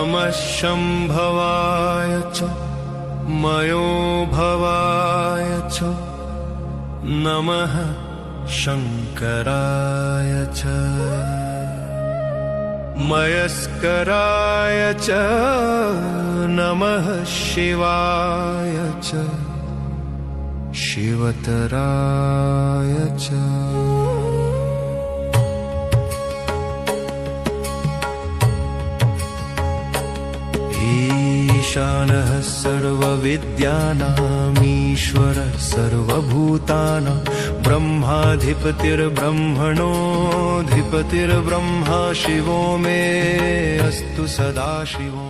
नमः शम्भवाय च मयोभवाय च नमः शङ्कराय च मयस्कराय च नमः शिवाय च शिवतराय च ईशानः सर्वविद्यानामीश्वरः सर्वभूतानां ब्रह्माधिपतिर्ब्रह्मणोऽधिपतिर्ब्रह्मा शिवो मे अस्तु सदाशिवो।